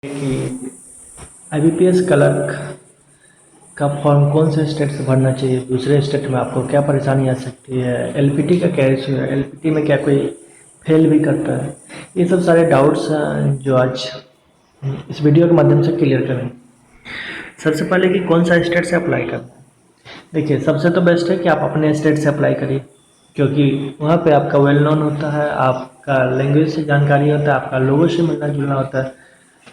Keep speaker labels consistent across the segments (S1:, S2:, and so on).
S1: कि IBPS clerk का form कौन से स्टेट से भरना चाहिए, दूसरे स्टेट में आपको क्या परेशानी आ सकती है, एलपीटी का क्या इशू है, एलपीटी में क्या कोई फेल भी करता है। ये सब सारे डाउट्स हैं जो आज इस वीडियो के माध्यम से क्लियर करें। सबसे पहले कि कौन सा स्टेट से अप्लाई करना है। देखिए, सबसे तो बेस्ट है कि आप अपने स्टेट से अप्लाई करिए, क्योंकि वहाँ पे आपका वेल नोन होता है, आपका लैंग्वेज से जानकारी होता है, आपका लोगों से मिलना जुलना होता है।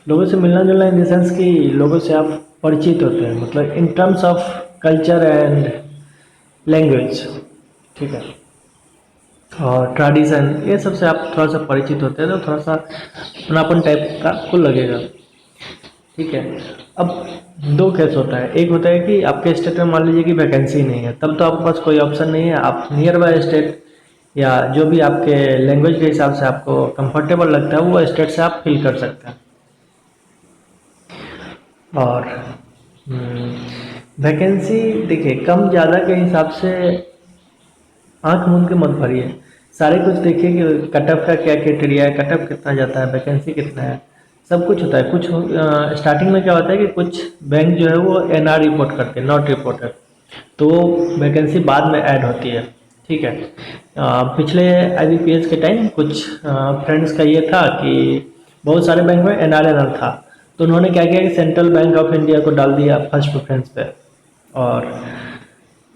S1: लोगों से मिलना जुलना इन द सेंस कि लोगों से आप परिचित होते हैं, मतलब in terms of culture and language, ठीक है, और ट्रेडिशन, ये सब से आप थोड़ा सा परिचित होते हैं तो थोड़ा सा अपनापन टाइप का आपको लगेगा। ठीक है। अब दो केस होता है, एक होता है कि आपके स्टेट में मान लीजिए कि वैकेंसी नहीं है, तब तो आपके पास कोई ऑप्शन नहीं है, आप नियर बाय स्टेट या जो भी आपके लैंग्वेज के हिसाब से आपको कंफर्टेबल लगता है वो स्टेट से आप फिल कर सकते हैं। और वैकेंसी देखिए, कम ज़्यादा के हिसाब से आंख मूंद के मत भरिए, सारे कुछ देखिए कि कट ऑफ का क्या क्राइटेरिया है, कट ऑफ कितना जाता है, वैकेंसी कितना है, सब कुछ होता है। कुछ स्टार्टिंग में क्या होता है कि कुछ बैंक जो है वो एनआर रिपोर्ट करते हैं, नॉट रिपोर्टेड, तो वैकेंसी बाद में ऐड होती है। ठीक है। पिछले आईबीपीएस के टाइम कुछ फ्रेंड्स का ये था कि बहुत सारे बैंक में एनआर था, तो उन्होंने क्या किया कि सेंट्रल बैंक ऑफ इंडिया को डाल दिया फर्स्ट प्रेफरेंस पे। और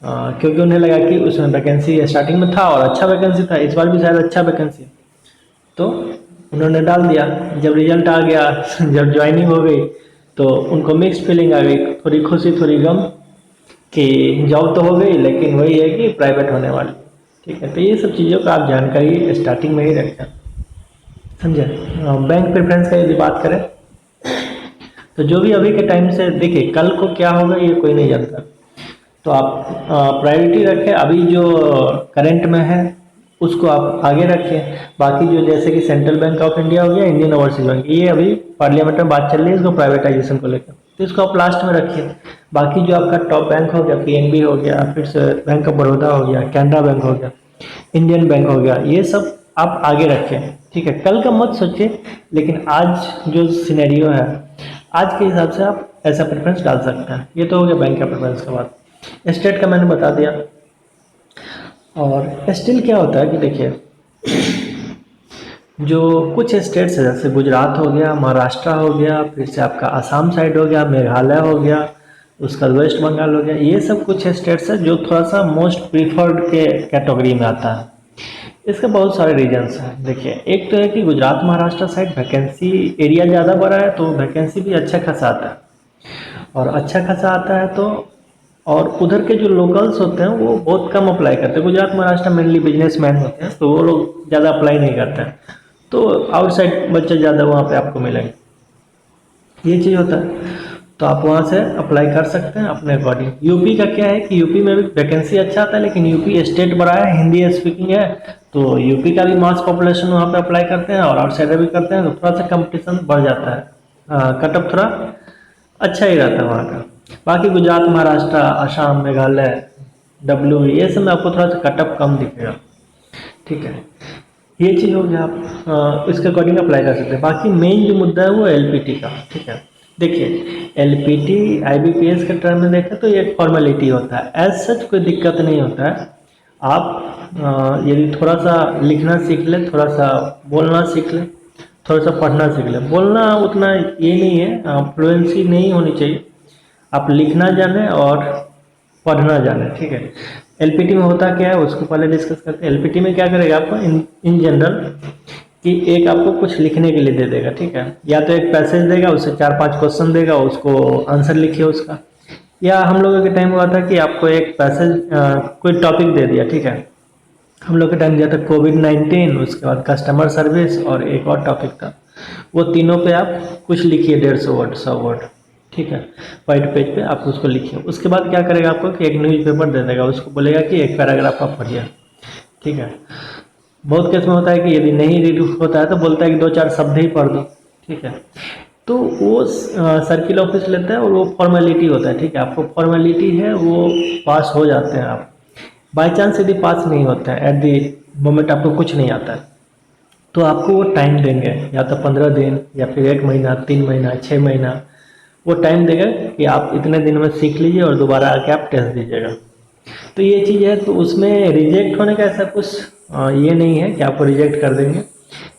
S1: क्योंकि उन्हें लगा कि उसमें वैकेंसी स्टार्टिंग में था और अच्छा वैकेंसी था, इस बार भी शायद अच्छा वैकेंसी, तो उन्होंने डाल दिया। जब रिजल्ट आ गया जब ज्वाइनिंग हो गई तो उनको मिक्स्ड फीलिंग आ गई, थोड़ी खुशी थोड़ी गम कि जॉब तो हो गई लेकिन वही है कि प्राइवेट होने वाली। ठीक है, तो ये सब चीज़ों का आप जानकारी स्टार्टिंग में ही रखें, समझे। बैंक प्रेफरेंस का यदि बात करें तो जो भी अभी के टाइम से देखिए, कल को क्या होगा ये कोई नहीं जानता, तो आप प्रायोरिटी रखें, अभी जो करंट में है उसको आप आगे रखें। बाकी जो जैसे कि सेंट्रल बैंक ऑफ इंडिया हो गया, इंडियन ओवरसीज बैंक, ये अभी पार्लियामेंट में बात चल रही है इसको प्राइवेटाइजेशन को लेकर, तो इसको आप लास्ट में रखिए। बाकी जो आपका टॉप बैंक हो गया, पीएनबी हो गया, फिर से बैंक ऑफ बड़ौदा हो गया, कैनरा बैंक हो गया, इंडियन बैंक हो गया, ये सब आप आगे रखें। ठीक है, कल का मत सोचिए, लेकिन आज जो सिनेरियो है आज के हिसाब से आप ऐसा प्रेफरेंस डाल सकते हैं। ये तो हो गया बैंक का प्रेफरेंस का बात। स्टेट का मैंने बता दिया। और स्टिल क्या होता है कि देखिए, जो कुछ स्टेट्स है जैसे गुजरात हो गया, महाराष्ट्र हो गया, फिर से आपका आसाम साइड हो गया, मेघालय हो गया, उसका वेस्ट बंगाल हो गया, ये सब कुछ स्टेट्स है जो थोड़ा सा मोस्ट प्रीफर्ड के कैटेगरी में आता है। इसके बहुत सारे रीजन्स हैं। देखिए, एक तो है कि Gujarat Maharashtra side vacancy area ज़्यादा बड़ा है, तो वैकेंसी भी अच्छा खासा आता है, और अच्छा खासा आता है तो, और उधर के जो लोकल्स होते हैं वो बहुत कम अप्लाई करते हैं। गुजरात महाराष्ट्र मेनली बिजनेसमैन होते हैं, तो वो लोग ज़्यादा अप्लाई नहीं करते हैं, तो आउटसाइड बच्चे ज़्यादा वहाँ पे आपको मिलेंगे, ये चीज़ होता है। तो आप वहाँ से अप्लाई कर सकते हैं अपने अकॉर्डिंग। यूपी का क्या है कि यूपी में भी वैकेंसी अच्छा आता है, लेकिन यूपी स्टेट बड़ा है, हिंदी स्पीकिंग है, तो यूपी का भी मास पॉपुलेशन वहाँ पे अप्लाई करते हैं और आउटसाइडर भी करते हैं, तो थोड़ा सा कंपटीशन बढ़ जाता है, कट ऑफ थोड़ा अच्छा ही रहता है वहाँ का। बाकी गुजरात महाराष्ट्र असम मेघालय डब्ल्यू, ये सब में आपको थोड़ा सा कट ऑफ कम दिखेगा। ठीक है, ये चीज़ हो गया, आप इसके अकॉर्डिंग अप्लाई कर सकते हैं। बाकी मेन जो मुद्दा है वो एलपीटी का। ठीक है, देखिए एलपीटी आईबीपीएस के टर्म में देखें तो ये एक फॉर्मेलिटी होता है, एज सच कोई दिक्कत नहीं होता है। आप यदि थोड़ा सा लिखना सीख लें, थोड़ा सा बोलना सीख लें, थोड़ा सा पढ़ना सीख लें, बोलना उतना ये नहीं है, फ्लुएंसी नहीं होनी चाहिए, आप लिखना जाने और पढ़ना जाने। ठीक है, एलपीटी में होता क्या है उसको पहले डिस्कस करते हैं। एलपीटी में क्या करेगा आपको इन जनरल कि एक आपको कुछ लिखने के लिए दे देगा। ठीक है, या तो एक पैसेज देगा, उससे 4-5 क्वेश्चन देगा, उसको आंसर लिखिए उसका, या हम लोगों के टाइम हुआ था कि आपको एक पैसेज कोई टॉपिक दे दिया। ठीक है, हम लोग के टाइम दिया था कोविड-19, उसके बाद कस्टमर सर्विस और एक और टॉपिक था, वो तीनों पे आप कुछ लिखिए, 150 वर्ड 100 वर्ड। ठीक है, वाइट पेज पे आप उसको लिखिए। उसके बाद क्या करेगा आपको कि एक न्यूज़पेपर दे देगा, उसको बोलेगा कि एक पैराग्राफ आप पढ़िए। ठीक है, बहुत केस में होता है कि यदि नहीं रीड होता है तो बोलता है कि 2-4 शब्द ही पढ़ दो। ठीक है, तो वो सर्किल ऑफिस लेता है और वो फॉर्मेलिटी होता है। ठीक है, आपको फॉर्मेलिटी है, वो पास हो जाते हैं आप। बाई चांस यदि पास नहीं होता है, एट दी मोमेंट आपको कुछ नहीं आता है, तो आपको वो टाइम देंगे, या तो 15 दिन या फिर 1 महीना, 3 महीना, 6 महीना, वो टाइम देगा कि आप इतने दिन में सीख लीजिए और दोबारा आके आप टेस्ट दीजिएगा। तो ये चीज़ है, तो उसमें रिजेक्ट होने का ऐसा कुछ ये नहीं है कि आपको रिजेक्ट कर देंगे।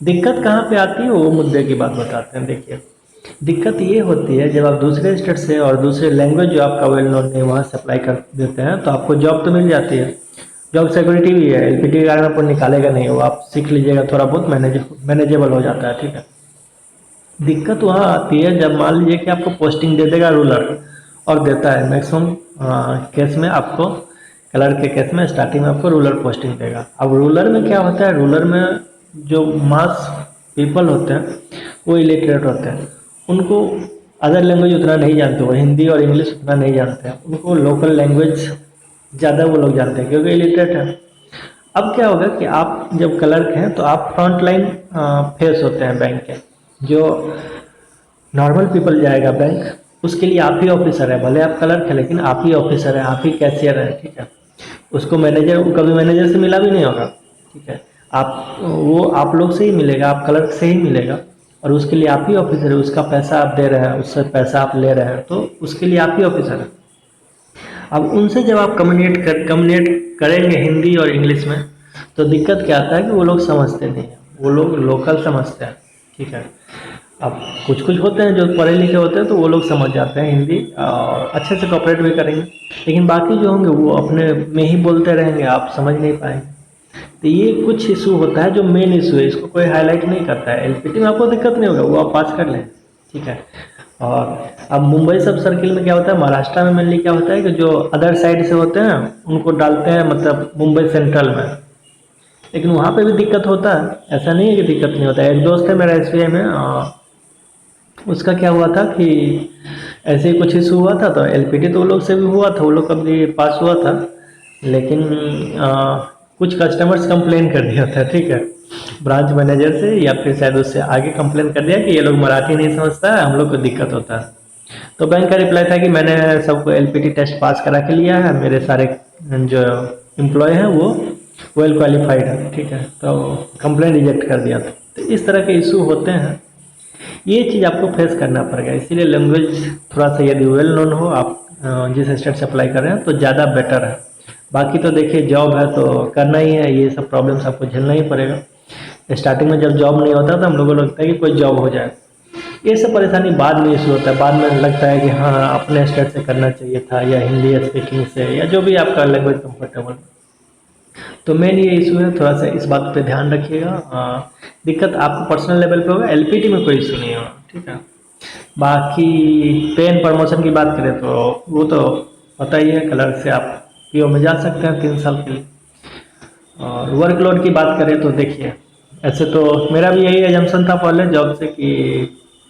S1: दिक्कत कहाँ पे आती है वो मुद्दे की बात बताते हैं। देखिए, दिक्कत ये होती है जब आप दूसरे स्टेट से और दूसरे लैंग्वेज जो आपका वेल नोन है वहाँ से अप्लाई कर देते हैं, तो आपको जॉब तो मिल जाती है, जॉब सिक्योरिटी भी है, एलपीटी के कारण आपको निकालेगा नहीं, वो आप सीख लीजिएगा, थोड़ा बहुत मैनेजेबल हो जाता है, ठीक है। दिक्कत वहाँ आती है जब मान लीजिए कि आपको पोस्टिंग दे देगा रूलर, और देता है मैक्सिमम केस में आपको, कलर के केस में स्टार्टिंग में आपको रूलर पोस्टिंग देगा। अब रूलर में क्या होता है, रूलर में जो मास पीपल होते हैं वो इलिटरेट होते हैं, उनको अदर लैंग्वेज उतना नहीं जानते, वो हिंदी और इंग्लिश उतना नहीं जानते हैं, उनको लोकल लैंग्वेज ज़्यादा वो लोग जानते हैं क्योंकि इलिटरेट है। अब क्या होगा कि आप जब क्लर्क हैं तो आप फ्रंट लाइन फेस होते हैं बैंक के, जो नॉर्मल पीपल जाएगा बैंक उसके लिए आप ही ऑफिसर है, भले आप क्लर्क है लेकिन आप ही ऑफिसर है, आप ही कैशियर है, ठीक है। उसको मैनेजर, कभी मैनेजर से मिला भी नहीं होगा, ठीक है। आप वो आप लोग से ही मिलेगा, आप क्लर्क से ही मिलेगा, और उसके लिए आप ही ऑफिसर है, उसका पैसा आप दे रहे हैं, उससे पैसा आप ले रहे हैं, तो उसके लिए आप ही ऑफिसर है। अब उनसे जब आप कम्युनिकेट करेंगे हिंदी और इंग्लिश में, तो दिक्कत क्या आता है कि वो लोग समझते नहीं हैं, वो लोग लोकल समझते हैं, ठीक है। अब कुछ कुछ होते हैं जो पढ़े लिखे होते हैं तो वो लोग समझ जाते हैं हिंदी और अच्छे से कॉपरेट भी करेंगे, लेकिन बाकी जो होंगे वो अपने में ही बोलते रहेंगे, आप समझ नहीं पाएंगे। तो ये कुछ इशू होता है जो मेन इशू है, इसको कोई हाईलाइट नहीं करता है। एलपीटी में आपको दिक्कत नहीं होगा, वो आप पास कर लें, ठीक है। और अब मुंबई सब सर्किल में क्या होता है, महाराष्ट्र में मेनली क्या होता है कि जो अदर साइड से होते हैं उनको डालते हैं मतलब मुंबई सेंट्रल में, लेकिन वहाँ पे भी दिक्कत होता है, ऐसा नहीं है कि दिक्कत नहीं होता है। एक दोस्त है मेरा एसबीआई में, उसका क्या हुआ था कि ऐसे ही कुछ इशू हुआ था, तो एलपीटी तो वो लोग से भी हुआ था, वो लोग का भी पास हुआ था, लेकिन कुछ कस्टमर्स कंप्लेन कर दिया था, ठीक है, ब्रांच मैनेजर से या फिर शायद उससे आगे कंप्लेन कर दिया कि ये लोग मराठी नहीं समझता है, हम लोग को दिक्कत होता है। तो बैंक का रिप्लाई था कि मैंने सबको एलपीटी टेस्ट पास करा के लिया है, मेरे सारे जो एम्प्लॉय हैं वो वेल क्वालिफाइड है, ठीक है, तो कंप्लेन रिजेक्ट कर दिया था। तो इस तरह के इशू होते हैं, ये चीज़ आपको फेस करना पड़ेगा। इसीलिए लैंग्वेज थोड़ा सा यदि वेल नोन हो, आप जिस स्टेट से अप्लाई कर रहे हैं तो ज़्यादा बेटर है। बाकी तो देखिए जॉब है तो करना ही है, ये सब प्रॉब्लम्स आपको झेलना ही पड़ेगा। स्टार्टिंग में जब जॉब नहीं होता तो हम लोगों को लगता है कि कोई जॉब हो जाए, ये सब परेशानी बाद में इशू होता है, बाद में लगता है कि हाँ अपने स्टेट से करना चाहिए था, या हिंदी स्पीकिंग से, या जो भी आपका लैंग्वेज कंफर्टेबल। तो मेन ये इशू है, थोड़ा सा इस बात पे ध्यान रखिएगा। दिक्कत आपको पर्सनल लेवल पे होगा, एलपीटी में कोई इशू नहीं होगा, ठीक है। बाकी पे एंड प्रमोशन की बात करें तो वो तो पता ही है, क्लर्क से आप पीओ में जा सकते हैं 3 साल के लिए। और वर्कलोड की बात करें तो देखिए, ऐसे तो मेरा भी यही एजम्पशन था पहले जॉब से कि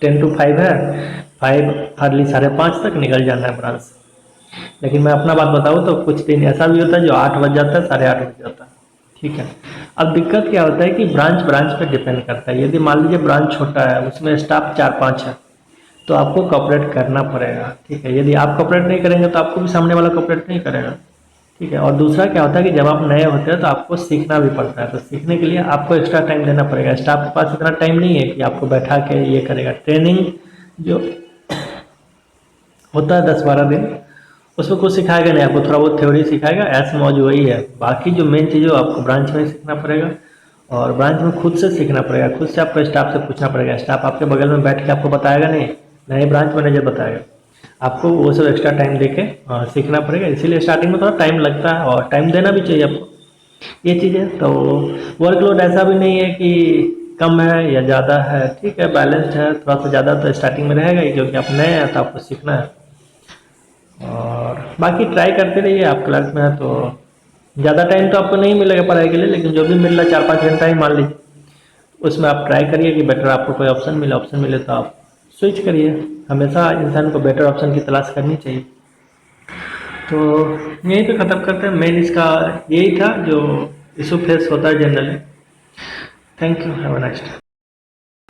S1: 10 to 5 है, 5 हार्डली 5:30 तक निकल जाना है ब्रांच से। लेकिन मैं अपना बात बताऊँ तो कुछ दिन ऐसा भी होता है जो 8 बज जाता है, 8:30 बज जाता है, ठीक है। अब दिक्कत क्या होता है कि ब्रांच ब्रांच पे डिपेंड करता है। यदि मान लीजिए ब्रांच छोटा है, उसमें स्टाफ 4-5 है, तो आपको कॉपरेट करना पड़ेगा, ठीक है। यदि आप कॉपरेट नहीं करेंगे तो आपको भी सामने वाला कॉपरेट नहीं करेगा, ठीक है। और दूसरा क्या होता है कि जब आप नए होते हैं तो आपको सीखना भी पड़ता है, तो सीखने के लिए आपको एक्स्ट्रा टाइम देना पड़ेगा। स्टाफ के पास इतना टाइम नहीं है कि आपको बैठा के ये करेगा। ट्रेनिंग जो होता है 10-12 दिन, उसमें कुछ सिखाएगा नहीं आपको, थोड़ा बहुत थ्योरी सिखाएगा, ऐस मौज वही है। बाकी जो मेन चीज़ है आपको ब्रांच में सीखना पड़ेगा, और ब्रांच में खुद से सीखना पड़ेगा, खुद से आपको स्टाफ से पूछना पड़ेगा। स्टाफ आपके बगल में बैठ के आपको बताएगा नहीं, नए ब्रांच मैनेजर बताएगा आपको, वो सब एक्स्ट्रा टाइम देके सीखना पड़ेगा। इसीलिए स्टार्टिंग में थोड़ा टाइम लगता है और टाइम देना भी चाहिए आपको, ये चीज़ है। तो वर्कलोड ऐसा भी नहीं है कि कम है या ज़्यादा है, ठीक है, बैलेंस्ड है। थोड़ा सा ज़्यादा तो स्टार्टिंग में रहेगा ही क्योंकि आप नए हैं तो आपको सीखना है। और बाकी ट्राई करते रहिए, आप क्लास में है तो ज़्यादा टाइम तो आपको नहीं मिलेगा पढ़ाई के लिए, लेकिन जो भी मिल रहा है 4-5 घंटा ही मान लीजिए, उसमें आप ट्राई करिए कि बेटर आपको कोई ऑप्शन मिले तो आप स्विच करिए। हमेशा इंसान को बेटर ऑप्शन की तलाश करनी चाहिए। तो यहीं पे ख़त्म करते हैं। मेन इसका यही था जो इशू फेस होता है generally. Thank you, have a nice day.